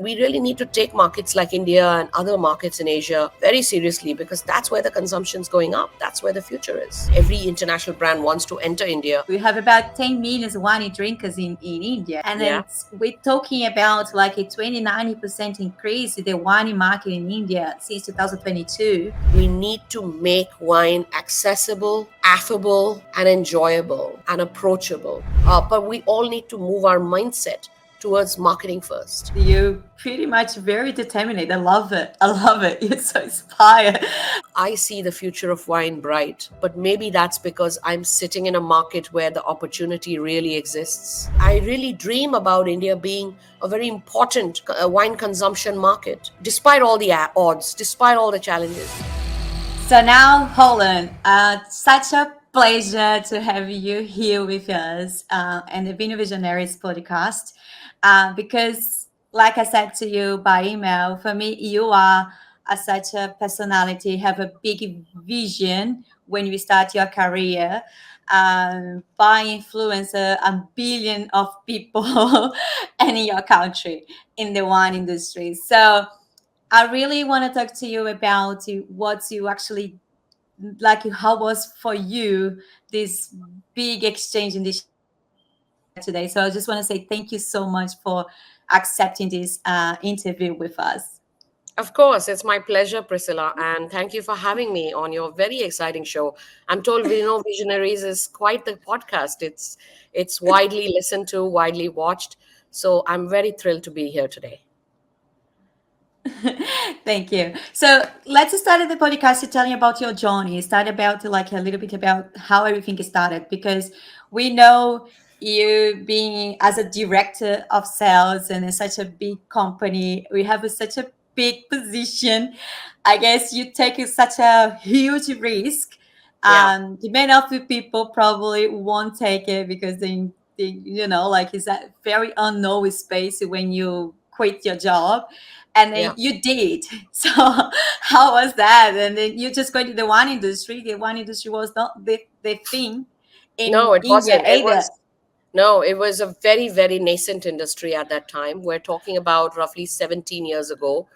we really need to take markets like India and other markets in Asia very seriously, because that's where the consumption's going up. That's where the future is. Every international brand wants to enter India. We have about 10 million wine drinkers in India. And Yeah. then we're talking about like a 20-90% increase in the wine market in India since 2022. We need to make wine accessible, affable, and enjoyable and approachable. But we all need to move our mindset towards marketing first. You're pretty much very determined. I love it. I love it. You're so inspired. I see the future of wine bright, but maybe that's because I'm sitting in a market where the opportunity really exists. I really dream about India being a very important wine consumption market, despite all the odds, despite all the challenges. Sonal Holland, such a pleasure to have you here with us and the Vino Visionaries podcast. Because, like I said to you by email, for me, you are such a personality, have a big vision when you start your career. By influence a billion of people in your country in the wine industry. So I really want to talk to you about what you actually like, how was for you this big exchange in this today. So I just want to say thank you so much for accepting this interview with us. Of course, it's my pleasure, Priscilla, and thank you for having me on your very exciting show. I'm told Vino Visionaries is quite the podcast. It's widely listened to, widely watched. So I'm very thrilled to be here today. Thank you. So let's start the podcast to tell you about your journey. Start about like a little bit about how everything started, because we know you being as a director of sales and in such a big company. We have such a big position. I guess you take such a huge risk. Yeah. Many of the people probably won't take it because they like it's a very unknown space when you quit your job, and then Yeah. you did. So how was that? And then you just go to the wine industry. The wine industry was not the thing No, in it India wasn't. It either. was No, it was a very, very nascent industry at that time. We're talking about roughly 17 years ago,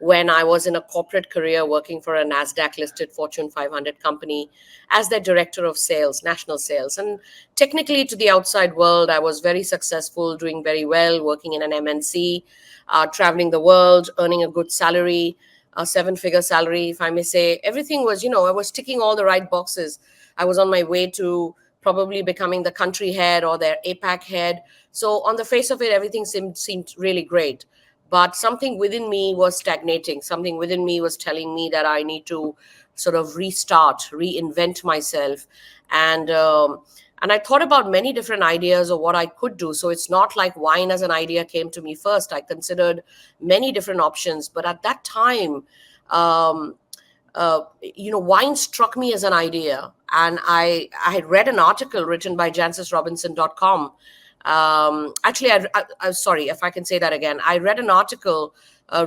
when I was in a corporate career working for a NASDAQ listed Fortune 500 company as their director of sales, national sales. And technically, to the outside world, I was very successful, doing very well, working in an MNC, traveling the world, earning a good salary, a seven-figure salary, if I may say. Everything was, I was ticking all the right boxes. I was on my way to probably becoming the country head or their APAC head. So on the face of it, everything seemed really great. But something within me was stagnating. Something within me was telling me that I need to sort of restart, reinvent myself. And I thought about many different ideas of what I could do. So it's not like wine as an idea came to me first. I considered many different options. But at that time, wine struck me as an idea. And I had read an article written by JancesRobinson.com. Actually, I'm sorry if I can say that again. I read an article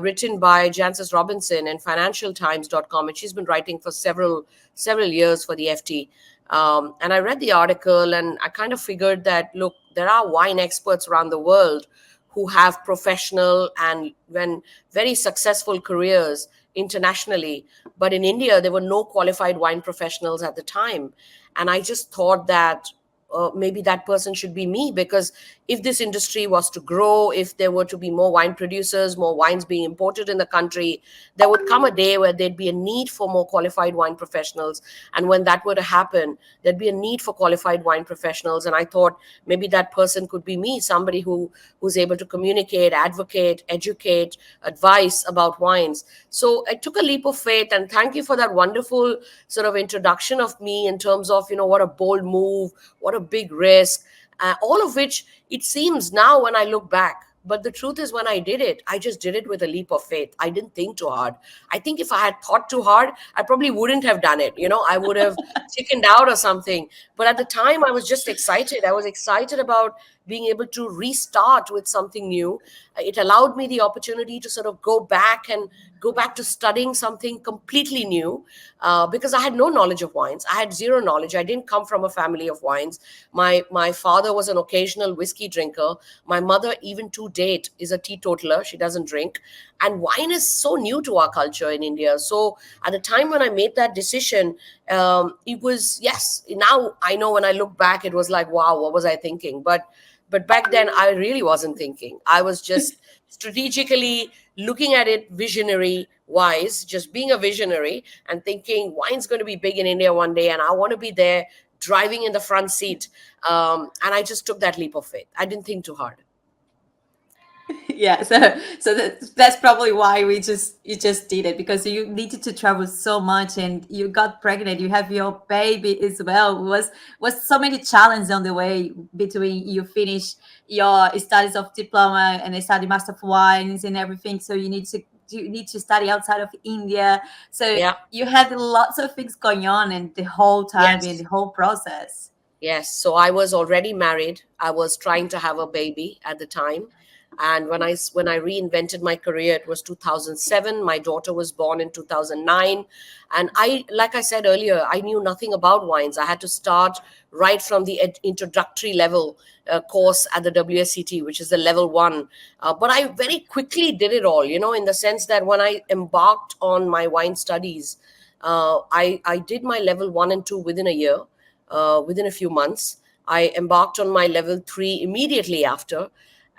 written by Jancis Robinson in financialtimes.com, and she's been writing for several years for the FT. And I read the article, and I kind of figured that, look, there are wine experts around the world who have professional and very successful careers internationally. But in India, there were no qualified wine professionals at the time. And I just thought that maybe that person should be me, because if this industry was to grow, if there were to be more wine producers, more wines being imported in the country, there would come a day where there'd be a need for more qualified wine professionals. And when that were to happen, there'd be a need for qualified wine professionals. And I thought maybe that person could be me, somebody who's able to communicate, advocate, educate, advise about wines. So I took a leap of faith, and thank you for that wonderful sort of introduction of me in terms of, what a bold move, what a big risk, all of which it seems now when I look back. But the truth is, when I did it, I just did it with a leap of faith. I didn't think too hard. I think if I had thought too hard, I probably wouldn't have done it. I would have chickened out or something. But at the time, I was just excited. I was excited about being able to restart with something new. It allowed me the opportunity to sort of go back to studying something completely new, because I had no knowledge of wines. I had zero knowledge. I didn't come from a family of wines. My father was an occasional whiskey drinker. My mother, even to date, is a teetotaler. She doesn't drink. And wine is so new to our culture in India. So at the time when I made that decision, it was, yes, now I know when I look back, it was like, wow, what was I thinking? But back then I really wasn't thinking. I was just strategically looking at it visionary wise, just being a visionary and thinking wine's going to be big in India one day, and I want to be there driving in the front seat. And I just took that leap of faith. I didn't think too hard. Yeah, so that's probably why you just did it, because you needed to travel so much and you got pregnant, you have your baby as well. Was so many challenges on the way between you finish your studies of diploma and study master of wines and everything, so you need to study outside of India, so Yeah. you had lots of things going on and the whole time in Yes. the whole process. Yes, so I was already married. I was trying to have a baby at the time. And when I reinvented my career, it was 2007. My daughter was born in 2009. And like I said earlier, I knew nothing about wines. I had to start right from the introductory level course at the WSET, which is the level one. But I very quickly did it all, in the sense that when I embarked on my wine studies, I did my level one and two within a year. Within a few months, I embarked on my level three immediately after.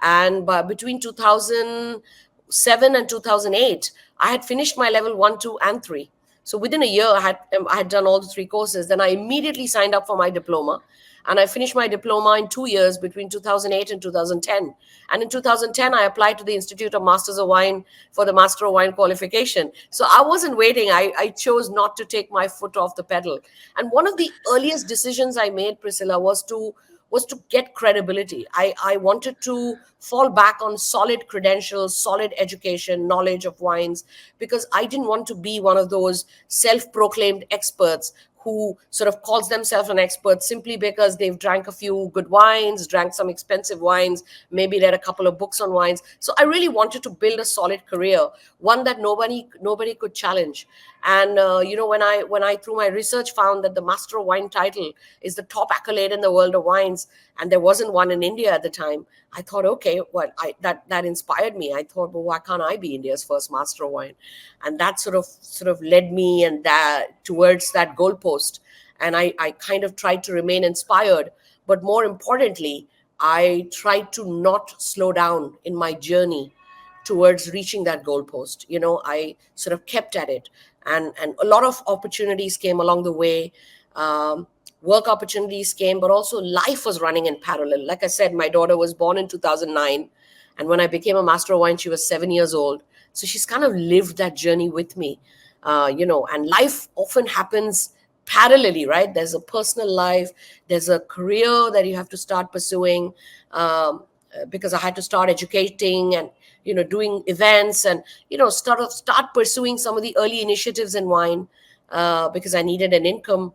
And between 2007 and 2008, I had finished my level one, two, and three. So within a year, I had done all the three courses. Then I immediately signed up for my diploma. And I finished my diploma in 2 years between 2008 and 2010. And in 2010, I applied to the Institute of Masters of Wine for the Master of Wine qualification. So I wasn't waiting. I chose not to take my foot off the pedal. And one of the earliest decisions I made, Priscilla, was to get credibility. I wanted to fall back on solid credentials, solid education, knowledge of wines, because I didn't want to be one of those self-proclaimed experts who sort of calls themselves an expert simply because they've drank a few good wines, drank some expensive wines, maybe read a couple of books on wines. So I really wanted to build a solid career, one that nobody could challenge. And when I through my research found that the Master of Wine title is the top accolade in the world of wines, and there wasn't one in India at the time, I thought, okay, well, that inspired me. I thought, well, why can't I be India's first Master of Wine? And that sort of led me and that towards that goalpost. And I kind of tried to remain inspired, but more importantly, I tried to not slow down in my journey towards reaching that goalpost. I sort of kept at it, and a lot of opportunities came along the way. Work opportunities came, but also life was running in parallel. Like I said, my daughter was born in 2009, and when I became a Master of Wine, she was 7 years old. So she's kind of lived that journey with me, and life often happens parallelly, right? There's a personal life, there's a career that you have to start pursuing, because I had to start educating and doing events, and start pursuing some of the early initiatives in wine, because I needed an income,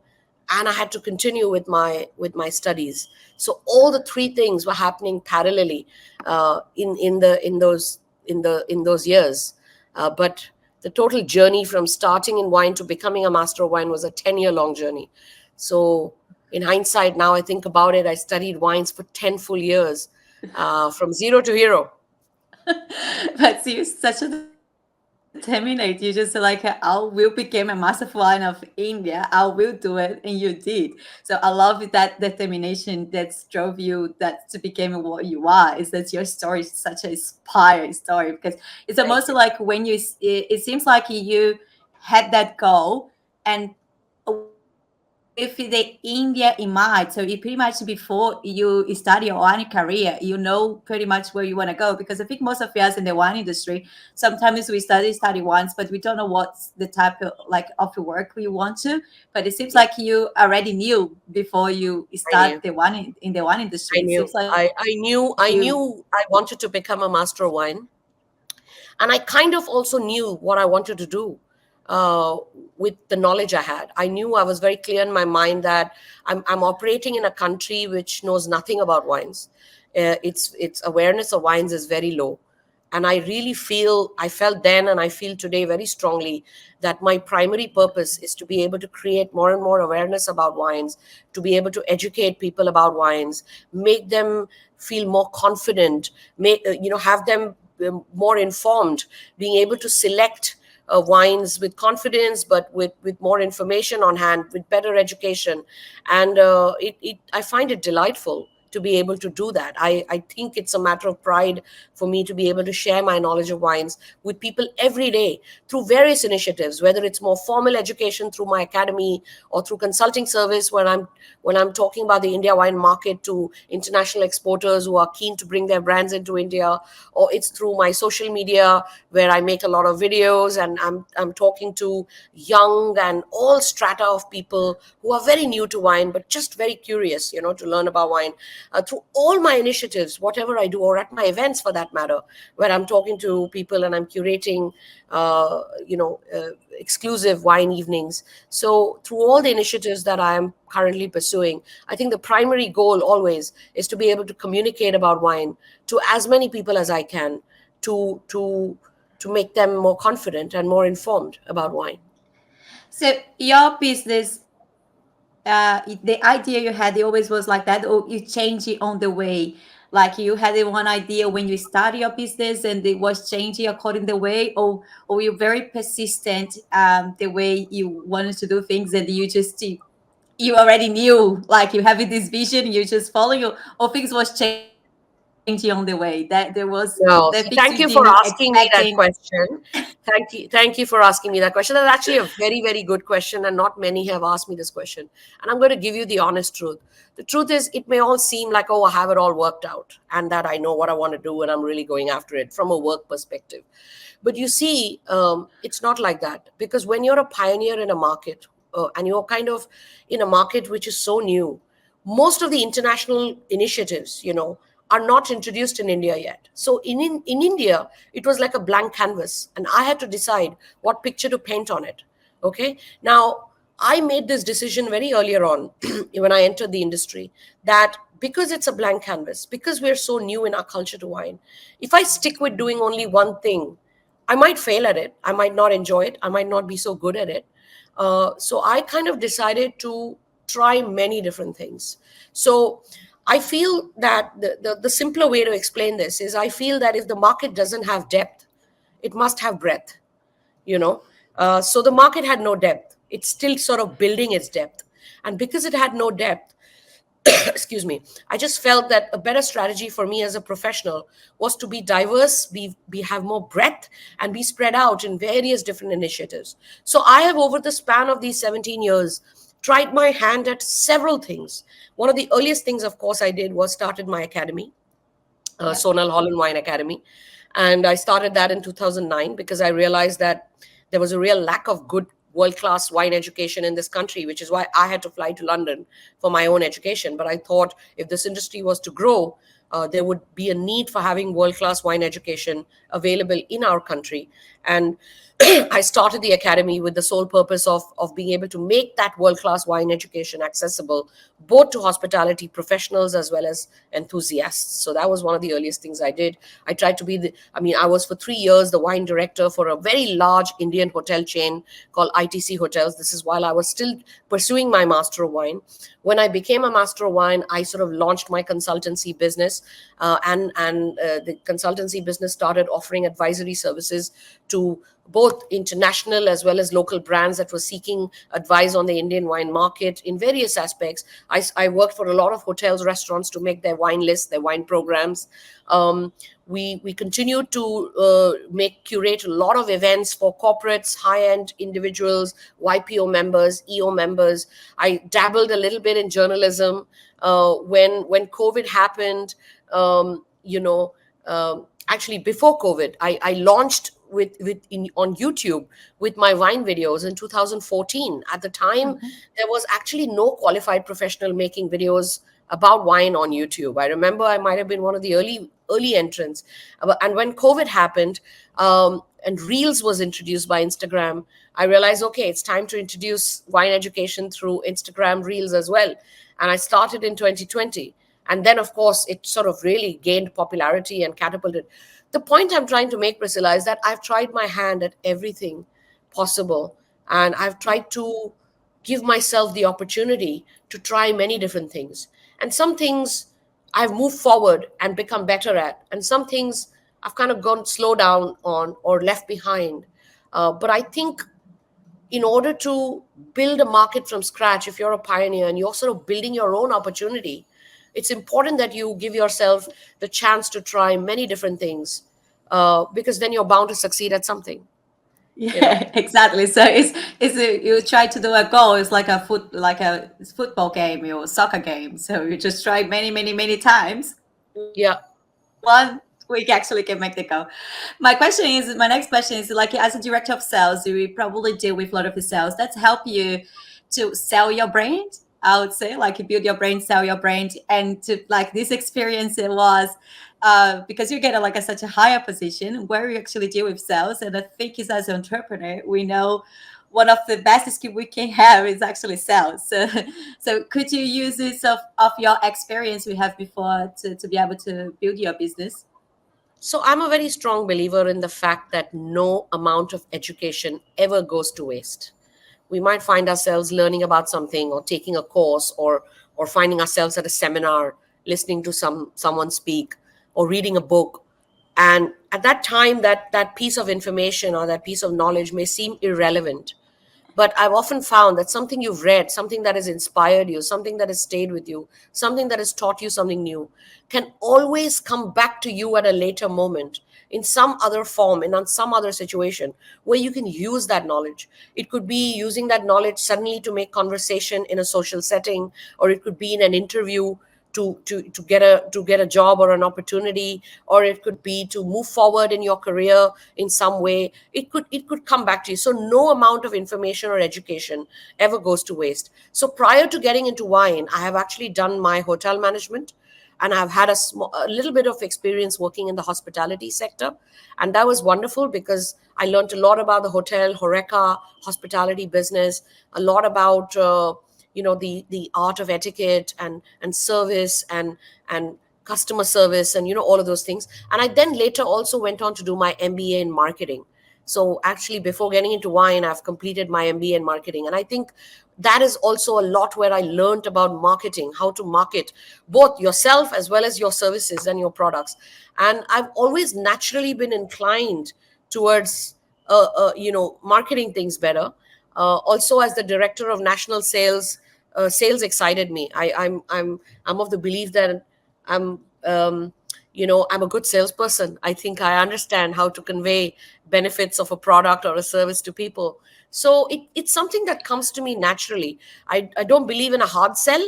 and I had to continue with my studies. So all the three things were happening parallelly, in those years. But the total journey from starting in wine to becoming a Master of Wine was a 10-year long journey. So in hindsight, now I think about it, I studied wines for 10 full years, from zero to hero. But you such a determinate. You just like, I will become a master wine of India. I will do it, and you did. So I love that determination that drove you that to become what you are. Is that your story is such an inspiring story, because it's Thank almost you. like when it seems like you had that goal and with the India in mind. So you pretty much before you study your wine career, you know pretty much where you want to go. Because I think most of us in the wine industry, sometimes we study once, but we don't know what's the type of like of the work we want to. But it seems Yeah, like you already knew before you I start knew. the wine in the wine industry. I It knew. seems like I you knew I wanted to become a Master of Wine. And I kind of also knew what I wanted to do, uh, with the knowledge I had. I knew, I was very clear in my mind that I'm operating in a country which knows nothing about wines. its awareness of wines is very low. And I felt then and I feel today very strongly that my primary purpose is to be able to create more and more awareness about wines, to be able to educate people about wines, make them feel more confident, have them more informed, being able to select wines with confidence, but with more information on hand, with better education. And I find it delightful to be able to do that. I think it's a matter of pride for me to be able to share my knowledge of wines with people every day through various initiatives, whether it's more formal education through my academy or through consulting service when I'm talking about the India wine market to international exporters who are keen to bring their brands into India, or it's through my social media where I make a lot of videos and I'm talking to young and all strata of people who are very new to wine but just very curious, to learn about wine. Through all my initiatives, whatever I do, or at my events for that matter, where I'm talking to people and I'm curating, exclusive wine evenings. So through all the initiatives that I am currently pursuing, I think the primary goal always is to be able to communicate about wine to as many people as I can, to make them more confident and more informed about wine. So your business, the idea you had, it always was like that, or you change it on the way? Like you had one idea when you started your business and it was changing according the way, or you're very persistent, the way you wanted to do things, and you already knew, like you having this vision, you just follow your, or things was changing on the way, that there was the things you No, didn't so thank you for expecting. asking me that question. Thank you for asking me that question. That's actually a very, very good question, and not many have asked me this question. And I'm going to give you the honest truth. The truth is, it may all seem like, oh, I have it all worked out, and that I know what I want to do, and I'm really going after it from a work perspective. But you see, it's not like that, because when you're a pioneer in a market, and you're kind of in a market which is so new, most of the international initiatives, are not introduced in India yet. So in India, it was like a blank canvas, and I had to decide what picture to paint on it. Okay. Now, I made this decision very earlier on when I entered the industry, that because it's a blank canvas, because we're so new in our culture to wine, if I stick with doing only one thing, I might fail at it. I might not enjoy it. I might not be so good at it. So I kind of decided to try many different things. So I feel that the simpler way to explain this is, I feel that if the market doesn't have depth, it must have breadth, you know. So the market had no depth. It's still sort of building its depth. And because it had no depth, excuse me, I just felt that a better strategy for me as a professional was to be diverse, be have more breadth, and be spread out in various different initiatives. So I have, over the span of these 17 years, tried my hand at several things. One of the earliest things, of course, I did was started my academy, Yep. Sonal Holland Wine Academy. And I started that in 2009 because I realized that there was a real lack of good world class wine education in this country, which is why I had to fly to London for my own education. But I thought if this industry was to grow, there would be a need for having world class wine education available in our country. And I started the academy with the sole purpose of being able to make that world class wine education accessible both to hospitality professionals as well as enthusiasts. So that was one of the earliest things I did. I tried to be I was for 3 years the wine director for a very large Indian hotel chain called ITC Hotels. This is while I was still pursuing my Master of Wine. When I became a Master of Wine, I sort of launched my consultancy business, and the consultancy business started offering advisory services to both international as well as local brands that were seeking advice on the Indian wine market in various aspects. I worked for a lot of hotels, restaurants to make their wine lists, their wine programs. We continued to curate a lot of events for corporates, high-end individuals, YPO members, EO members. I dabbled a little bit in journalism. When COVID happened, actually before COVID, I launched on YouTube with my wine videos in 2014. At the time, Okay. there was actually no qualified professional making videos about wine on YouTube. I remember I might have been one of the early entrants. And when COVID happened, and Reels was introduced by Instagram, I realized, okay, it's time to introduce wine education through Instagram Reels as well. And I started in 2020. And then, of course, it sort of really gained popularity and catapulted. The point I'm trying to make, Priscilla, is that I've tried my hand at everything possible. And I've tried to give myself the opportunity to try many different things. And some things I've moved forward and become better at. And some things I've kind of gone slow down on or left behind. But I think in order to build a market from scratch, if you're a pioneer and you're sort of building your own opportunity, it's important that you give yourself the chance to try many different things, because then you're bound to succeed at something, you know. Yeah, exactly. So you try to do a goal. It's like like a football game or soccer game. So you just try many times. Yeah. One week actually can make the goal. My next question is, like, as a director of sales, you will probably deal with a lot of the sales. That's help you to sell your brand. I would say, like, you build your brand, sell your brand, and to, like, this experience, it was because you get like such a higher position where you actually deal with sales. And I think is, as an entrepreneur, we know one of the best skill we can have is actually sales. So could you use this of your experience we have before to be able to build your business? So I'm a very strong believer in the fact that no amount of education ever goes to waste. We might find ourselves learning about something or taking a course, or finding ourselves at a seminar, listening to someone speak, or reading a book. And at that time, that piece of information or that piece of knowledge may seem irrelevant. But I've often found that something you've read, something that has inspired you, something that has stayed with you, something that has taught you something new, can always come back to you at a later moment in some other form, in some other situation where you can use that knowledge. It could be using that knowledge suddenly to make conversation in a social setting, or it could be in an interview to get a job or an opportunity, or it could be to move forward in your career in some way. It could come back to you. So no amount of information or education ever goes to waste. So prior to getting into wine, I have actually done my hotel management, and I've had a little bit of experience working in the hospitality sector. And that was wonderful because I learned a lot about the hotel, Horeca, hospitality business, a lot about the art of etiquette and service and customer service, and all of those things. And I then later also went on to do my MBA in marketing. So actually, before getting into wine, I've completed my MBA in marketing. And I think that is also a lot where I learned about marketing, how to market both yourself as well as your services and your products. And I've always naturally been inclined towards marketing things better. Also, as the director of national sales, sales excited me. I'm of the belief that I'm I'm a good salesperson. I think I understand how to convey benefits of a product or a service to people. So it's something that comes to me naturally. I don't believe in a hard sell,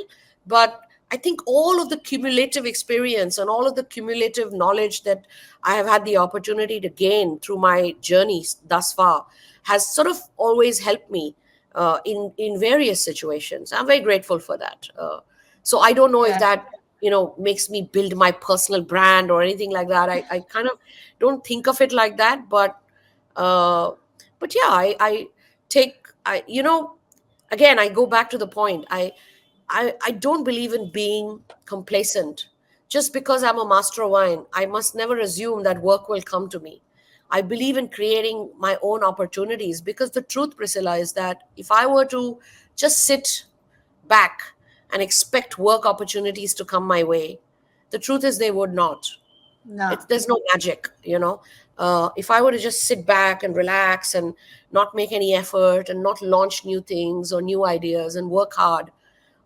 but I think all of the cumulative experience and all of the cumulative knowledge that I have had the opportunity to gain through my journeys thus far has sort of always helped me in various situations. I'm very grateful for that. So I don't know if Yeah. that makes me build my personal brand or anything like that. I kind of don't think of it like that, uh, but yeah, I take I again, I go back to the point. I don't believe in being complacent. Just because I'm a master of wine, I must never assume that work will come to me. I believe in creating my own opportunities, because the truth, Priscilla, is that if I were to just sit back and expect work opportunities to come my way, the truth is they would not. No. There's no magic. If I were to just sit back and relax and not make any effort and not launch new things or new ideas and work hard,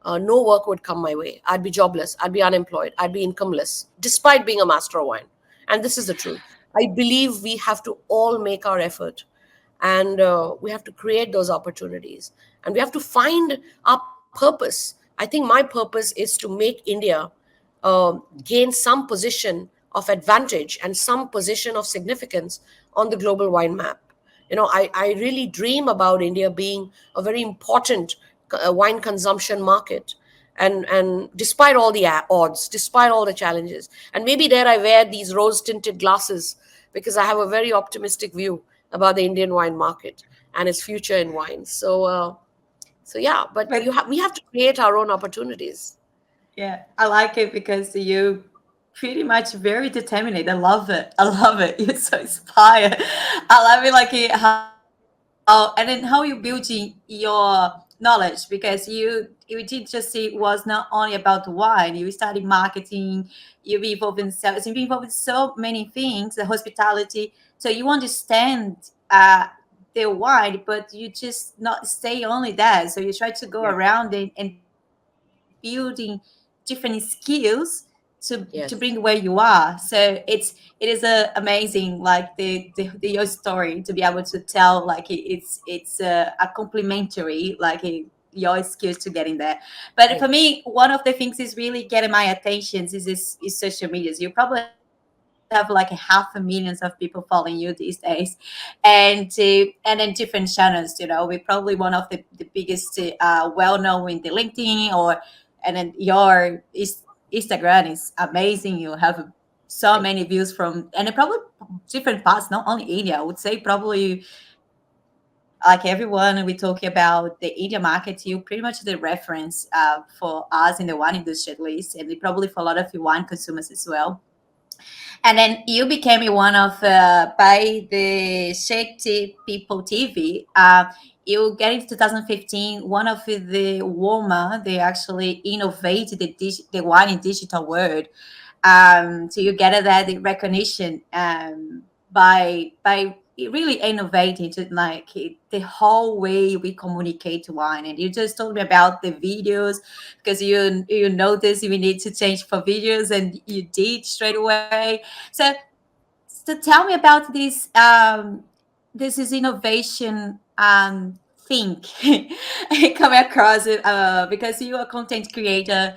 no work would come my way. I'd be jobless. I'd be unemployed. I'd be incomeless, despite being a master of wine. And this is the truth. I believe we have to all make our effort, and we have to create those opportunities, and we have to find our purpose. I think my purpose is to make India gain some position of advantage and some position of significance on the global wine map. I really dream about India being a very important wine consumption market. And despite all the odds, despite all the challenges, and maybe there I wear these rose tinted glasses because I have a very optimistic view about the Indian wine market and its future in wine. So yeah, but But we have to create our own opportunities. Yeah, I like it because you pretty much very determined. I love it. I love it. You're so inspired. I love it, like how and then how you building your knowledge, because you did just see it was not only about wine. You studied marketing, you be involved in sales, you be involved in so many things, the hospitality. So you understand the wine, but you just not stay only there. So you try to go Yeah. around and building different skills to bring where you Yes. are. So it is a amazing, like the your story, to be able to tell like it's a complementary, like your skills to getting there. But Thank for me, one of the things is really getting my attention is social medias. You probably have like half a millions of people following you these days, and then different channels. You know, we're probably one of the biggest well known in the LinkedIn, or and then your Instagram is amazing. You have so thank many you. views from, and it probably different parts, not only India. I would say probably like everyone we talking about the India market, you pretty much the reference for us in the wine industry at least, and probably for a lot of wine consumers as well. And then you became one of by the Shakti People TV. You get in 2015 one of the woman they actually innovated the wine in digital world. So you get that recognition by really innovating to like the whole way we communicate wine. And you just told me about the videos, because you noticed you need to change for videos, and you did straight away. So tell me about this is innovation think come across it, because you're a content creator.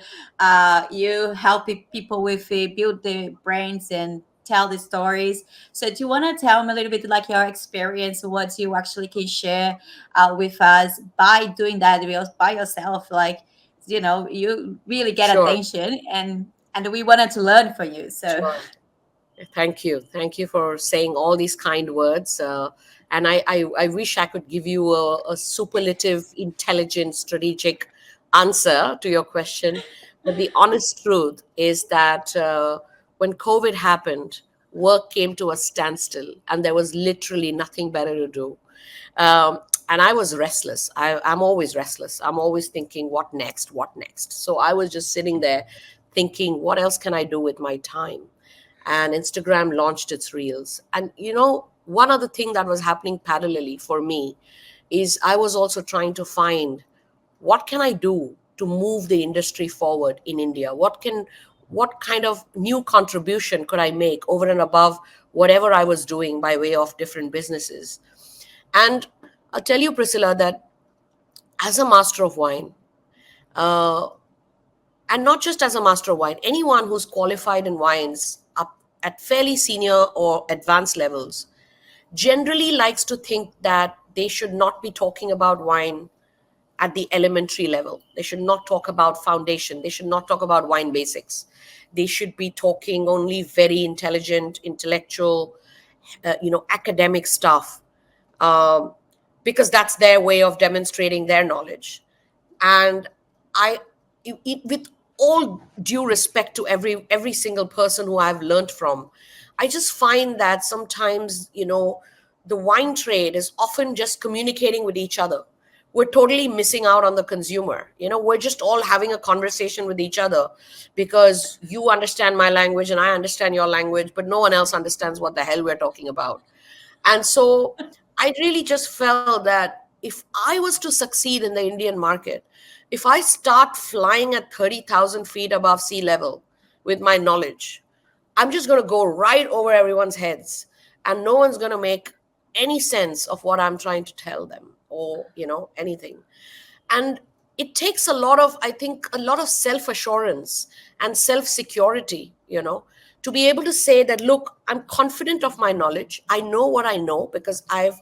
You help people with build the brands and tell the stories. So do you want to tell me a little bit like your experience, what you actually can share with us by doing that by yourself, like you really get Sure. attention, and we wanted to learn from you. So Sure. Thank you. Thank you for saying all these kind words. And I wish I could give you a superlative, intelligent, strategic answer to your question. But the honest truth is that when COVID happened, work came to a standstill and there was literally nothing better to do. And I was restless. I'm always restless. I'm always thinking, what next? What next? So I was just sitting there thinking, what else can I do with my time? And Instagram launched its reels. And one other thing that was happening parallelly for me is I was also trying to find what can I do to move the industry forward in India? What kind of new contribution could I make over and above whatever I was doing by way of different businesses? And I'll tell you, Priscilla, that as a master of wine, uh, and not just as a master of wine, anyone who's qualified in wines up at fairly senior or advanced levels generally likes to think that they should not be talking about wine at the elementary level. They should not talk about foundation. They should not talk about wine basics. They should be talking only very intelligent, intellectual, academic stuff, um, because that's their way of demonstrating their knowledge. And I with all due respect to every single person who I've learned from, I just find that sometimes the wine trade is often just communicating with each other. We're totally missing out on the consumer. We're just all having a conversation with each other because you understand my language and I understand your language, but no one else understands what the hell we're talking about. And so I really just felt that if I was to succeed in the Indian market, if I start flying at 30,000 feet above sea level with my knowledge, I'm just going to go right over everyone's heads and no one's going to make any sense of what I'm trying to tell them or, anything. And it takes I think a lot of self assurance and self security, to be able to say that, look, I'm confident of my knowledge. I know what I know because I've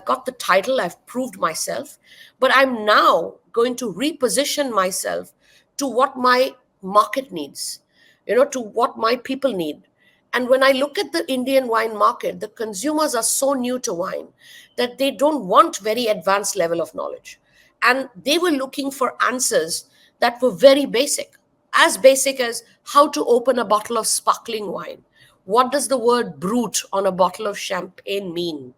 got the title, I've proved myself, but I'm now going to reposition myself to what my market needs, to what my people need. And when I look at the Indian wine market, the consumers are so new to wine that they don't want very advanced level of knowledge. And they were looking for answers that were very basic. as basic as how to open a bottle of sparkling wine. What does the word brut on a bottle of champagne mean?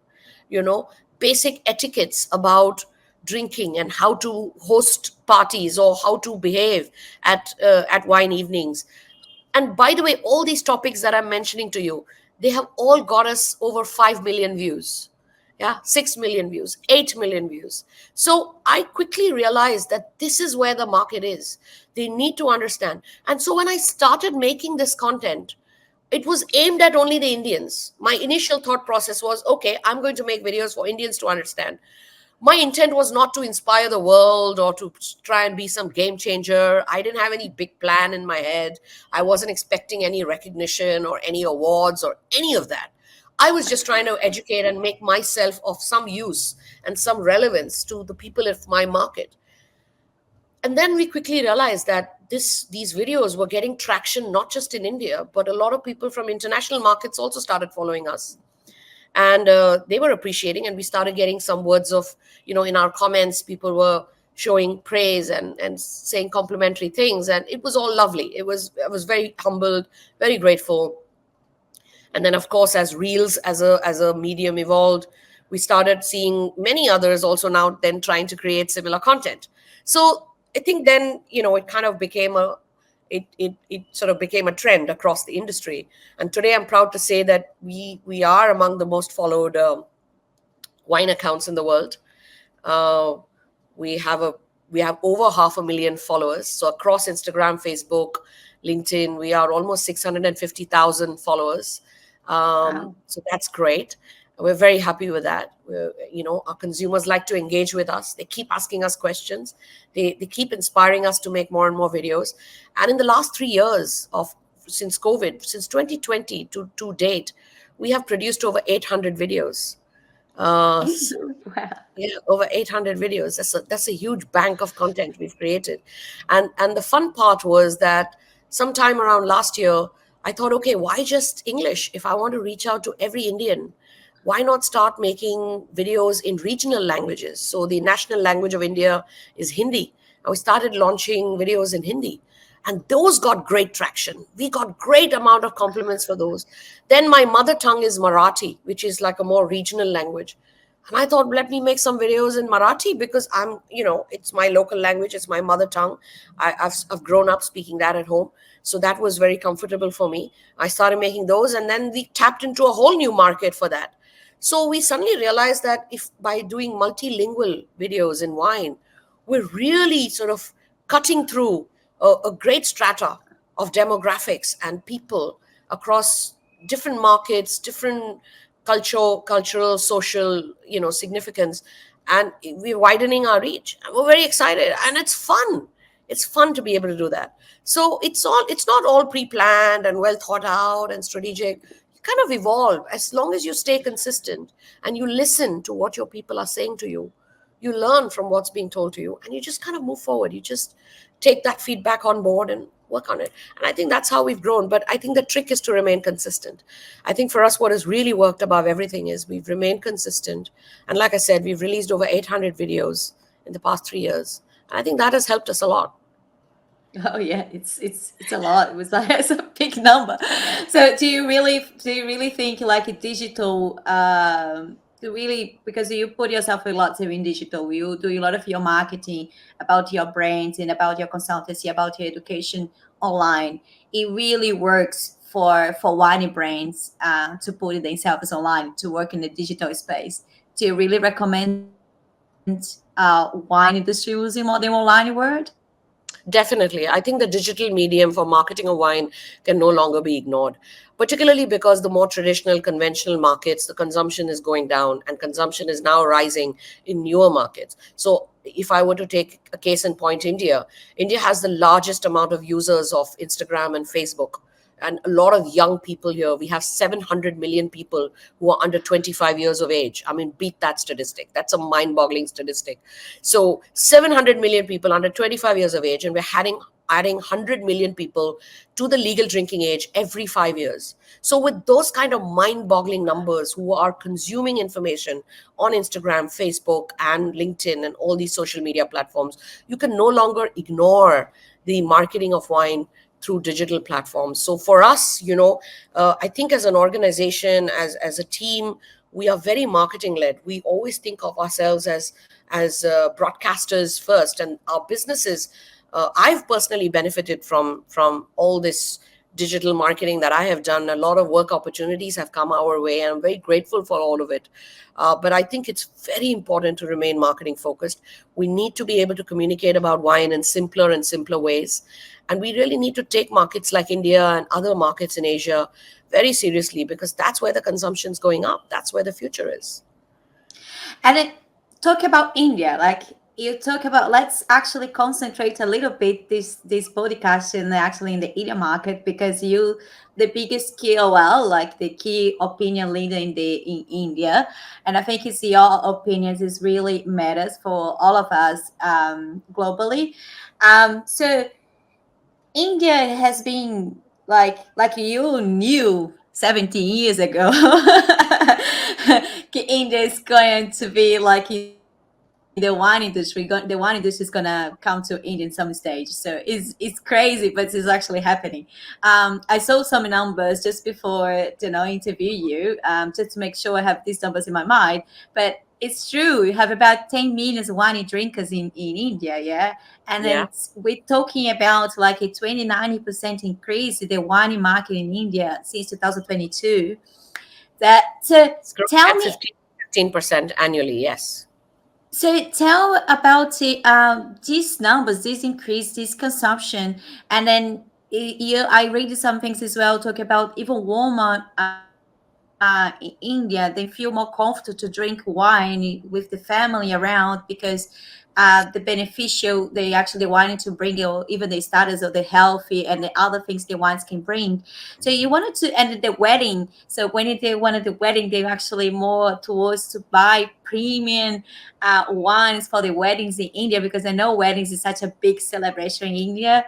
You know, basic etiquettes about drinking and how to host parties or how to behave at wine evenings. And by the way, all these topics that I'm mentioning to you, they have all got us over 5 million views. Yeah, 6 million views, 8 million views. So I quickly realized that this is where the market is. They need to understand. And so when I started making this content, it was aimed at only the Indians. My initial thought process was, okay, I'm going to make videos for Indians to understand. My intent was not to inspire the world or to try and be some game changer. I didn't have any big plan in my head. I wasn't expecting any recognition or any awards or any of that. I was just trying to educate and make myself of some use and some relevance to the people of my market. And then we quickly realized that these videos were getting traction not just in India, but a lot of people from international markets also started following us. And they were appreciating, and we started getting some words of, in our comments, people were showing praise and saying complimentary things, and it was all lovely. I was very humbled, very grateful. And then, of course, as reels as a medium evolved, we started seeing many others also now then trying to create similar content. So I think then, it kind of became it sort of became a trend across the industry. And today I'm proud to say that we are among the most followed wine accounts in the world. Uh, we have over 500,000 followers. So across Instagram, Facebook, LinkedIn, we are almost 650,000 followers. Wow. So that's great. We're very happy with that. Our consumers like to engage with us. They keep asking us questions. They keep inspiring us to make more and more videos. And in the last 3 years since COVID, since 2020 to date, we have produced over 800 videos. So, Wow. yeah, over 800 videos. That's a huge bank of content we've created. And the fun part was that sometime around last year, I thought, okay, why just English? If I want to reach out to every Indian, why not start making videos in regional languages? So the national language of India is Hindi. And we started launching videos in Hindi. And those got great traction. We got great amount of compliments for those. Then my mother tongue is Marathi, which is like a more regional language. And I thought, let me make some videos in Marathi because it's my local language. It's my mother tongue. I've grown up speaking that at home. So that was very comfortable for me. I started making those, and then we tapped into a whole new market for that. So we suddenly realized that if by doing multilingual videos in wine, we're really sort of cutting through a great strata of demographics and people across different markets, different cultural, social, significance, and we're widening our reach. And we're very excited, and it's fun. It's fun to be able to do that. So it's not all pre-planned and well thought out and strategic. You kind of evolve as long as you stay consistent and you listen to what your people are saying to you. You learn from what's being told to you, and you just kind of move forward. You just take that feedback on board and work on it. And I think that's how we've grown. But I think the trick is to remain consistent. I think for us, what has really worked above everything is we've remained consistent. And like I said, we've released over 800 videos in the past 3 years. And I think that has helped us a lot. Oh yeah, it's a lot. It was like it's a big number. So do you really think like a digital to really, because you put yourself a lot in digital, you do a lot of your marketing about your brands and about your consultancy, about your education online. It really works for wine brands to put themselves online, to work in the digital space. Do you really recommend wine industry using more the online world? Definitely. I think the digital medium for marketing a wine can no longer be ignored, particularly because the more traditional, conventional markets, the consumption is going down and consumption is now rising in newer markets. So if I were to take a case in point, India has the largest amount of users of Instagram and Facebook, and a lot of young people here. We have 700 million people who are under 25 years of age. I mean, beat that statistic. That's a mind-boggling statistic. So 700 million people under 25 years of age, and we're adding 100 million people to the legal drinking age every 5 years. So with those kind of mind-boggling numbers who are consuming information on Instagram, Facebook, and LinkedIn and all these social media platforms, you can no longer ignore the marketing of wine through digital platforms. So for us, I think as an organization, as a team, we are very marketing led. We always think of ourselves as broadcasters first, and our businesses. I've personally benefited from all this digital marketing that I have done. A lot of work opportunities have come our way, and I'm very grateful for all of it. But I think it's very important to remain marketing focused. We need to be able to communicate about wine in simpler and simpler ways. And we really need to take markets like India and other markets in Asia very seriously, because that's where the consumption's going up. That's where the future is. And then talk about India, like you talk about, let's actually concentrate a little bit this podcast in actually in the India market, because you the biggest KOL, like the key opinion leader in India, and I think it's your opinions is really matters for all of us globally. So India has been like you knew 17 years ago. India is going to be like in the wine industry. The wine industry is gonna come to India in some stage. So it's crazy, but it's actually happening. I saw some numbers just before interview you, just to make sure I have these numbers in my mind. But it's true. You have about 10 million wine drinkers in India, yeah. And Yeah. then we're talking about like a 29% increase in the wine market in India since 2022. That It's growing tell at me, 15% annually. Yes. so tell about these numbers, this increase, this consumption, and then I read some things as well. Talk about even women in India, they feel more comfortable to drink wine with the family around, because the beneficial they actually wanted to bring, or even the status of the healthy and the other things the wines can bring. So you wanted to end the wedding. So when they wanted the wedding, they were actually more towards to buy premium wines for the weddings in India, because I know weddings is such a big celebration in India.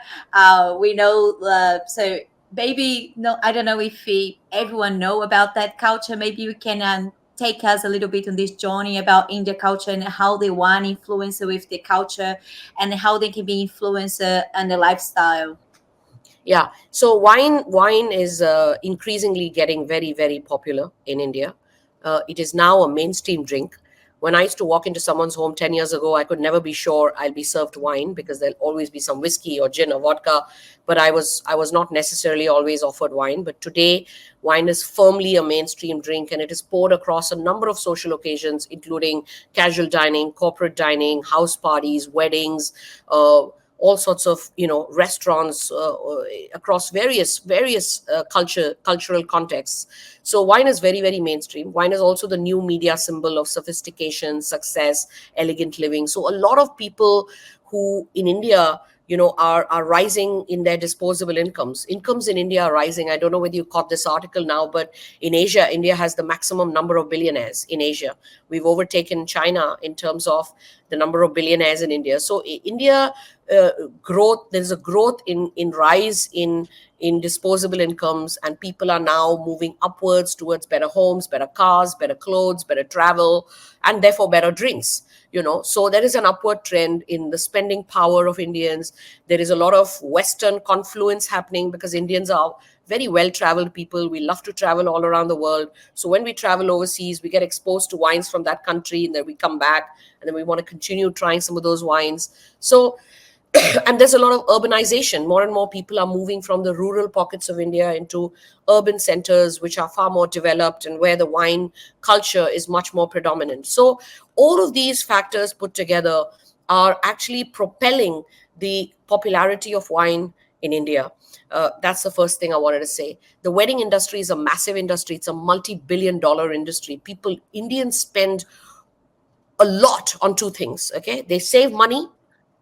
We know, so maybe no, I don't know if everyone know about that culture. Maybe you can take us a little bit on this journey about India culture and how the wine influence with the culture and how they can be influencer and the lifestyle. Yeah. So wine is increasingly getting very, very popular in India. It is now a mainstream drink. When I used to walk into someone's home 10 years ago, I could never be sure I'll be served wine, because there'll always be some whiskey or gin or vodka. But I was not necessarily always offered wine. But today, wine is firmly a mainstream drink, and it is poured across a number of social occasions, including casual dining, corporate dining, house parties, weddings, all sorts of restaurants, across various cultural contexts. So wine is very, very mainstream. Wine is also the new media symbol of sophistication, success, elegant living. So a lot of people who in India are rising in their disposable incomes in India are rising. I don't know whether you caught this article now, but in Asia, India has the maximum number of billionaires in Asia. We've overtaken China in terms of the number of billionaires in India. So India, growth, there's a growth in rise in disposable incomes, and people are now moving upwards towards better homes, better cars, better clothes, better travel, and therefore better drinks. So there is an upward trend in the spending power of Indians. There is a lot of Western confluence happening, because Indians are very well traveled people. We love to travel all around the world. So when we travel overseas, we get exposed to wines from that country, and then we come back and then we want to continue trying some of those wines. So and there's a lot of urbanization. More and more people are moving from the rural pockets of India into urban centers, which are far more developed and where the wine culture is much more predominant. So all of these factors put together are actually propelling the popularity of wine in India. That's the first thing I wanted to say. The wedding industry is a massive industry. It's a multi-billion-dollar industry. Indians spend a lot on two things. Okay, they save money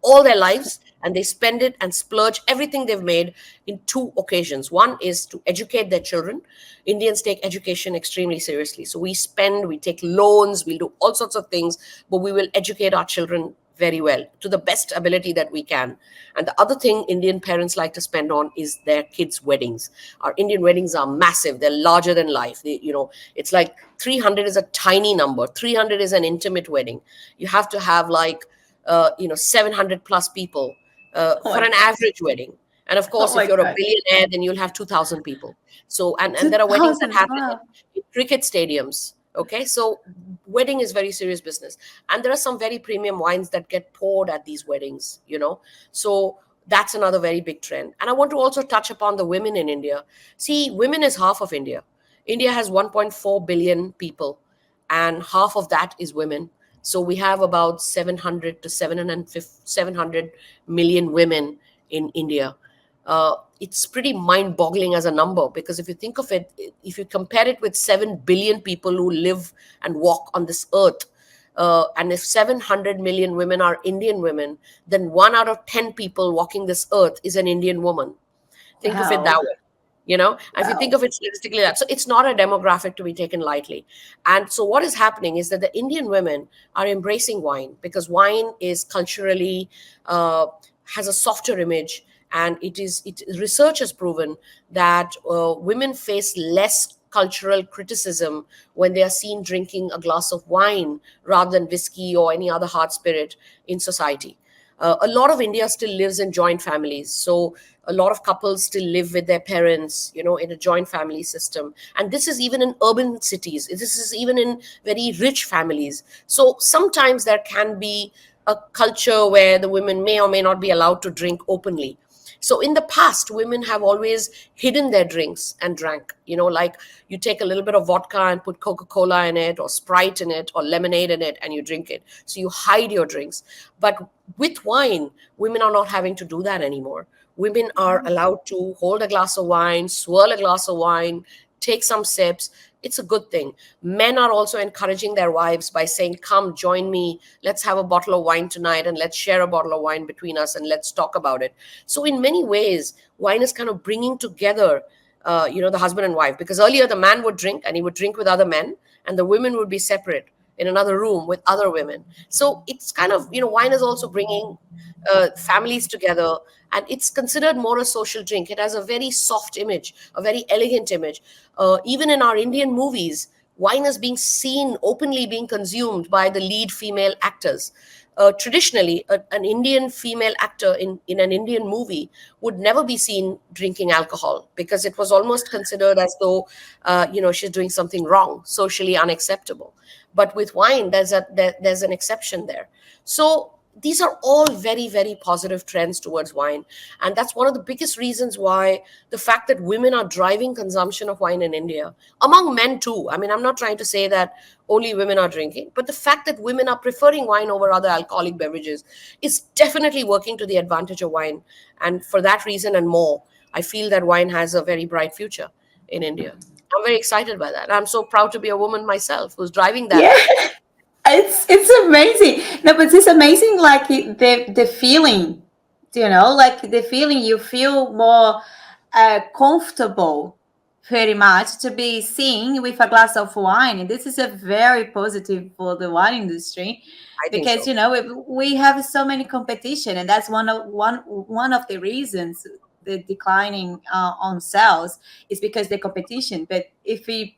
all their lives, and they spend it and splurge everything they've made in two occasions. One is to educate their children. Indians take education extremely seriously, so we take loans, we'll do all sorts of things, but we will educate our children very well to the best ability that we can. And the other thing Indian parents like to spend on is their kids' weddings. Our Indian weddings are massive. They're larger than life. It's like 300 is a tiny number. 300 is an intimate wedding. You have to have like, 700 plus people Oh for my an God. average wedding. And of Oh course, if my you're a God. billionaire, then you'll have 2,000 people. So, and there are weddings that 2000. happen Wow. in cricket stadiums. Okay, so wedding is very serious business, and there are some very premium wines that get poured at these weddings. So that's another very big trend. And I want to also touch upon the women in India. See, women is half of India. India has 1.4 billion people, and half of that is women. So we have about 700 to 700 million women in India. It's pretty mind boggling as a number, because if you think of it, if you compare it with 7 billion people who live and walk on this earth, and if 700 million women are Indian women, then 1 out of 10 people walking this earth is an Indian woman. Think of it that Wow. way. If you think Wow. of it statistically, that so it's not a demographic to be taken lightly. And so what is happening is that the Indian women are embracing wine, because wine is culturally uh, has a softer image, and research has proven that women face less cultural criticism when they are seen drinking a glass of wine rather than whiskey or any other hard spirit in society. A lot of India still lives in joint families. So a lot of couples still live with their parents, in a joint family system. And this is even in urban cities. This is even in very rich families. So sometimes there can be a culture where the women may or may not be allowed to drink openly. So in the past, women have always hidden their drinks and drank. Like, you take a little bit of vodka and put Coca-Cola in it, or Sprite in it, or lemonade in it, and you drink it. So you hide your drinks. But with wine, women are not having to do that anymore. Women are allowed to hold a glass of wine, swirl a glass of wine, take some sips. It's a good thing. Men are also encouraging their wives by saying, "Come, join me. Let's have a bottle of wine tonight, and let's share a bottle of wine between us, and let's talk about it." So, in many ways, wine is kind of bringing together, the husband and wife. Because earlier, the man would drink, and he would drink with other men, and the women would be separate in another room with other women. So it's kind of, wine is also bringing families together, and it's considered more a social drink. It has a very soft image, a very elegant image. Even in our Indian movies, wine is being seen openly being consumed by the lead female actors. Traditionally, an Indian female actor in an Indian movie would never be seen drinking alcohol, because it was almost considered as though, she's doing something wrong, socially unacceptable. But with wine, there's an exception there. So these are all very, very positive trends towards wine. And that's one of the biggest reasons why the fact that women are driving consumption of wine in India, among men too. I mean, I'm not trying to say that only women are drinking, but the fact that women are preferring wine over other alcoholic beverages is definitely working to the advantage of wine. And for that reason and more, I feel that wine has a very bright future in India. I'm very excited by that. I'm so proud to be a woman myself who's driving that. Yeah. It's amazing. No, but it's amazing. Like the feeling, like the feeling you feel more comfortable, pretty much, to be seen with a glass of wine. And this is a very positive for the wine industry, I think because so. we have so many competition, and that's one of the reasons the declining on sales is because the competition. But if we